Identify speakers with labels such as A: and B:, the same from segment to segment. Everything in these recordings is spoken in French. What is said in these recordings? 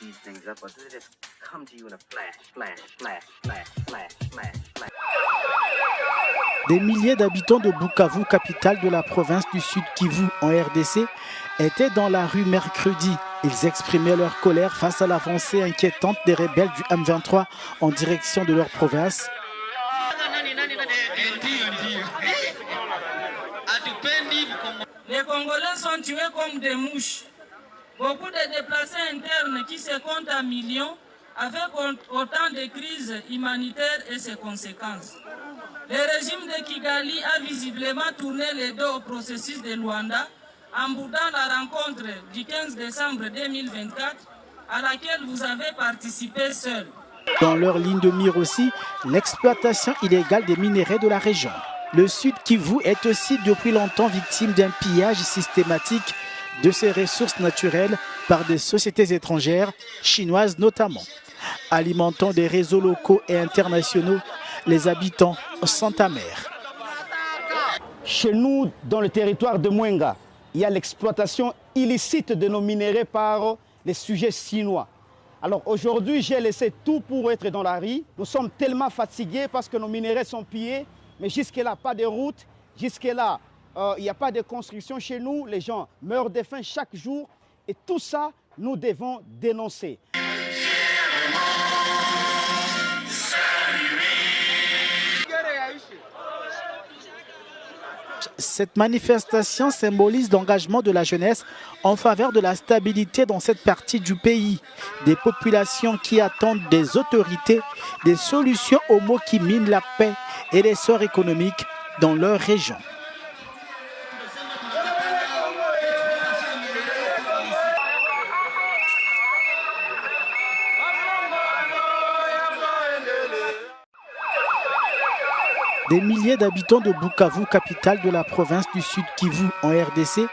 A: speed things up, or does it just come to you in a flash?
B: Des milliers d'habitants de Bukavu, capitale de la province du Sud Kivu en RDC, étaient dans la rue mercredi. Ils exprimaient leur colère face à l'avancée inquiétante des rebelles du M23 en direction de leur province.
C: Les Congolais sont tués comme des mouches. Beaucoup de déplacés internes qui se comptent à millions avec autant de crises humanitaires et ses conséquences. Le régime de Kigali a visiblement tourné le dos au processus de Luanda en boudant la rencontre du 15 décembre 2024 à laquelle vous avez participé seul.
B: Dans leur ligne de mire aussi, l'exploitation illégale des minerais de la région. Le Sud Kivu est aussi depuis longtemps victime d'un pillage systématique de ses ressources naturelles par des sociétés étrangères, chinoises notamment. Alimentant des réseaux locaux et internationaux, les habitants sont amers.
D: Chez nous, dans le territoire de Mwenga, il y a l'exploitation illicite de nos minéraux par les sujets chinois. Alors aujourd'hui, j'ai laissé tout pour être dans la rue. Nous sommes tellement fatigués parce que nos minéraux sont pillés, mais jusque-là, pas de route, jusque-là, il n'y a pas de construction chez nous. Les gens meurent de faim chaque jour et tout ça, nous devons dénoncer.
B: Cette manifestation symbolise l'engagement de la jeunesse en faveur de la stabilité dans cette partie du pays. Des populations qui attendent des autorités des solutions aux maux qui minent la paix et l'essor économique dans leur région. Des milliers d'habitants de Bukavu, capitale de la province du Sud Kivu en RDC,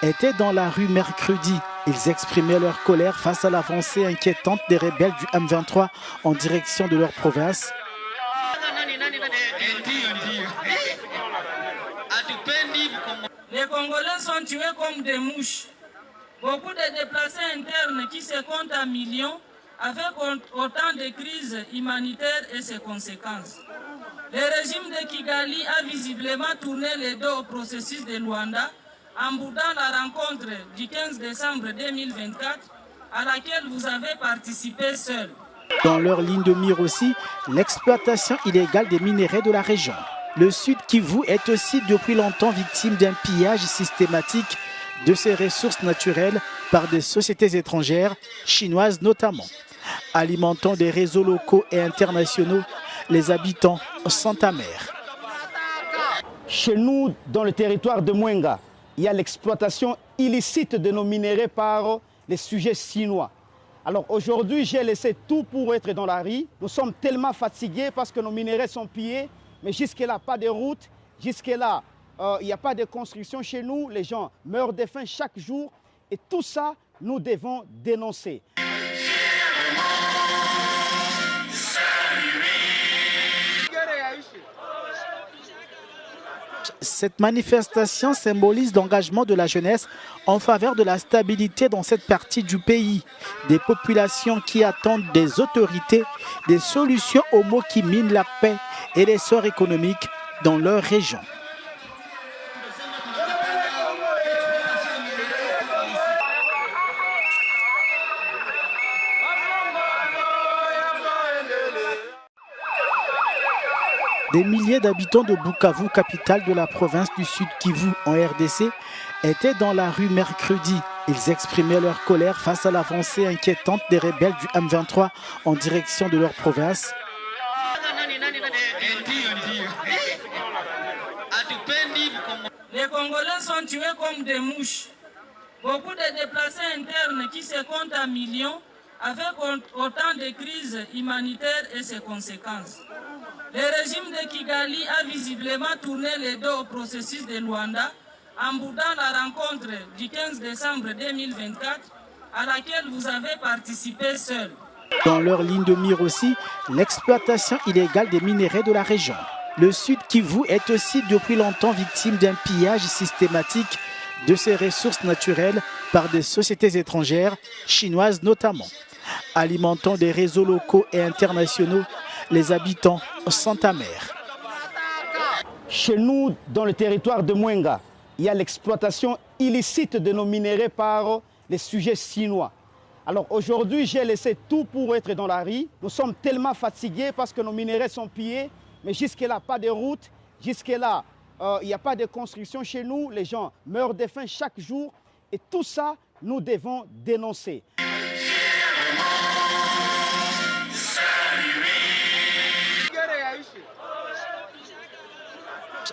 B: étaient dans la rue mercredi. Ils exprimaient leur colère face à l'avancée inquiétante des rebelles du M23 en direction de leur province.
C: Les Congolais sont tués comme des mouches. Beaucoup de déplacés internes qui se comptent à millions avec autant de crises humanitaires et ses conséquences. Le régime de Kigali a visiblement tourné le dos au processus de Luanda en boudant la rencontre du 15 décembre 2024 à laquelle vous avez participé seul.
B: Dans leur ligne de mire aussi, l'exploitation illégale des minerais de la région. Le Sud Kivu est aussi depuis longtemps victime d'un pillage systématique de ses ressources naturelles par des sociétés étrangères, chinoises notamment. Alimentant des réseaux locaux et internationaux, les habitants sont amers.
D: Chez nous, dans le territoire de Mwenga, il y a l'exploitation illicite de nos minéraux par les sujets chinois. Alors aujourd'hui, j'ai laissé tout pour être dans la rue. Nous sommes tellement fatigués parce que nos minéraux sont pillés, mais jusque-là, pas de route, jusque-là, il n'y a pas de construction chez nous. Les gens meurent de faim chaque jour et tout ça, nous devons dénoncer.
B: Cette manifestation symbolise l'engagement de la jeunesse en faveur de la stabilité dans cette partie du pays. Des populations qui attendent des autorités des solutions aux maux qui minent la paix et l'essor économique dans leur région. Des milliers d'habitants de Bukavu, capitale de la province du Sud Kivu en RDC, étaient dans la rue mercredi. Ils exprimaient leur colère face à l'avancée inquiétante des rebelles du M23 en direction de leur province.
C: Les Congolais sont tués comme des mouches. Beaucoup de déplacés internes qui se comptent à millions avec autant de crises humanitaires et ses conséquences. Le régime de Kigali a visiblement tourné le dos au processus de Luanda en boudant la rencontre du 15 décembre 2024 à laquelle vous avez participé seul.
B: Dans leur ligne de mire aussi, l'exploitation illégale des minerais de la région. Le Sud Kivu est aussi depuis longtemps victime d'un pillage systématique de ses ressources naturelles par des sociétés étrangères, chinoises notamment. Alimentant des réseaux locaux et internationaux, les habitants sont amers.
D: Chez nous, dans le territoire de Mwenga, il y a l'exploitation illicite de nos minéraux par les sujets chinois. Alors aujourd'hui, j'ai laissé tout pour être dans la rue. Nous sommes tellement fatigués parce que nos minéraux sont pillés, mais jusque-là, pas de route, jusque-là, il n'y a pas de construction chez nous. Les gens meurent de faim chaque jour et tout ça, nous devons dénoncer.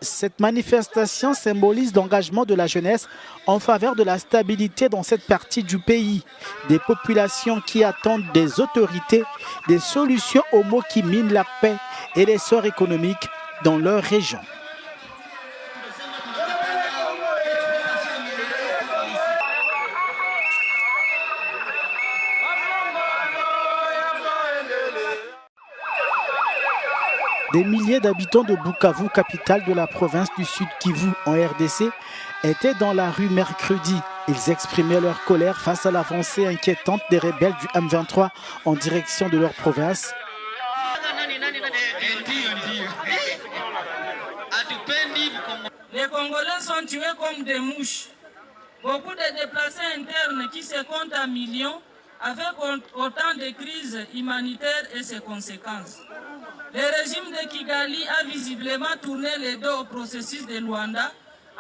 B: Cette manifestation symbolise l'engagement de la jeunesse en faveur de la stabilité dans cette partie du pays. Des populations qui attendent des autorités des solutions aux maux qui minent la paix et l'essor économique dans leur région. Des milliers d'habitants de Bukavu, capitale de la province du Sud Kivu en RDC, étaient dans la rue mercredi. Ils exprimaient leur colère face à l'avancée inquiétante des rebelles du M23 en direction de leur province.
C: Les Congolais sont tués comme des mouches. Beaucoup de déplacés internes qui se comptent à millions avec autant de crises humanitaires et ses conséquences. Le régime de Kigali a visiblement tourné le dos au processus de Luanda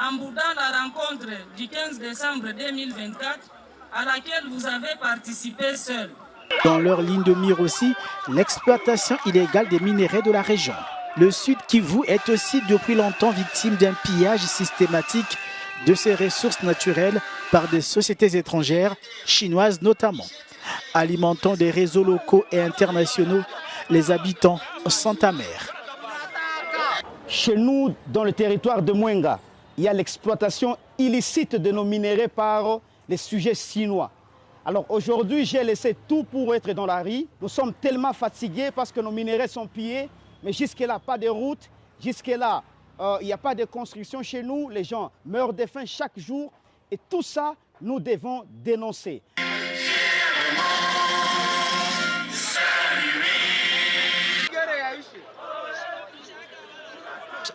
C: en boudant la rencontre du 15 décembre 2024 à laquelle vous avez participé seul.
B: Dans leur ligne de mire aussi, l'exploitation illégale des minéraux de la région. Le Sud Kivu est aussi depuis longtemps victime d'un pillage systématique de ses ressources naturelles par des sociétés étrangères, chinoises notamment. Alimentant des réseaux locaux et internationaux, les habitants sont amers.
D: Chez nous, dans le territoire de Mwenga, il y a l'exploitation illicite de nos minéraux par les sujets chinois. Alors aujourd'hui, j'ai laissé tout pour être dans la rue. Nous sommes tellement fatigués parce que nos minéraux sont pillés, mais jusque-là, pas de route, jusque-là, il n'y a pas de construction chez nous. Les gens meurent de faim chaque jour et tout ça, nous devons dénoncer.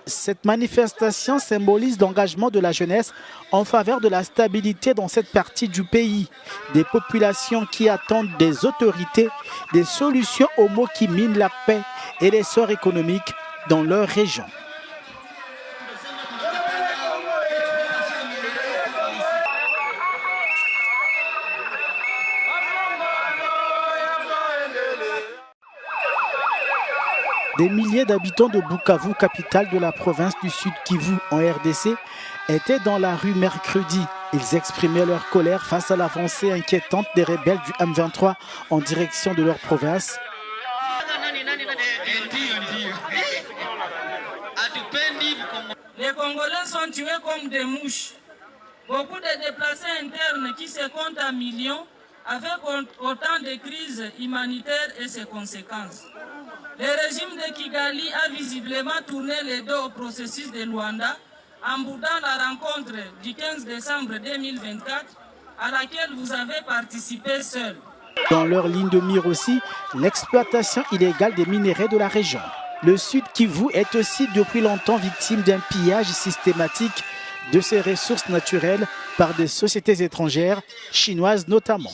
B: Cette manifestation symbolise l'engagement de la jeunesse en faveur de la stabilité dans cette partie du pays. Des populations qui attendent des autorités des solutions aux maux qui minent la paix et l'essor économique dans leur région. Des milliers d'habitants de Bukavu, capitale de la province du Sud Kivu en RDC, étaient dans la rue mercredi. Ils exprimaient leur colère face à l'avancée inquiétante des rebelles du M23 en direction de leur province.
C: Les Congolais sont tués comme des mouches. Beaucoup de déplacés internes qui se comptent à millions avec autant de crises humanitaires et ses conséquences. Le régime de Kigali a visiblement tourné le dos au processus de Luanda en boudant la rencontre du 15 décembre 2024 à laquelle vous avez participé seul.
B: Dans leur ligne de mire aussi, l'exploitation illégale des minéraux de la région. Le Sud Kivu est aussi depuis longtemps victime d'un pillage systématique de ses ressources naturelles par des sociétés étrangères, chinoises notamment.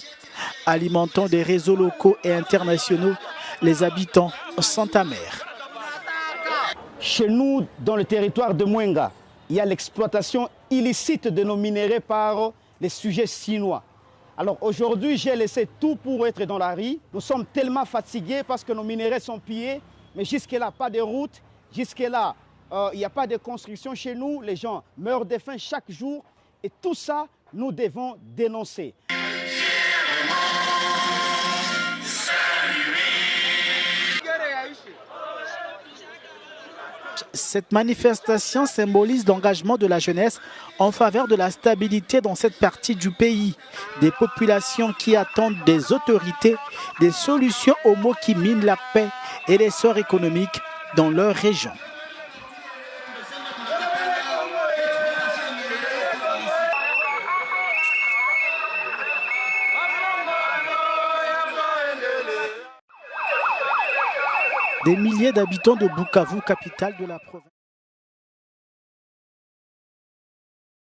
B: Alimentant des réseaux locaux et internationaux, les habitants sont amers.
D: Chez nous, dans le territoire de Mwenga, il y a l'exploitation illicite de nos minéraux par les sujets chinois. Alors aujourd'hui, j'ai laissé tout pour être dans la rue. Nous sommes tellement fatigués parce que nos minéraux sont pillés, mais jusque-là, pas de route, jusque-là, il n'y a pas de construction chez nous. Les gens meurent de faim chaque jour et tout ça, nous devons dénoncer.
B: Cette manifestation symbolise l'engagement de la jeunesse en faveur de la stabilité dans cette partie du pays. Des populations qui attendent des autorités des solutions aux maux qui minent la paix et l'essor économique dans leur région. Des milliers d'habitants de Bukavu, capitale de la province.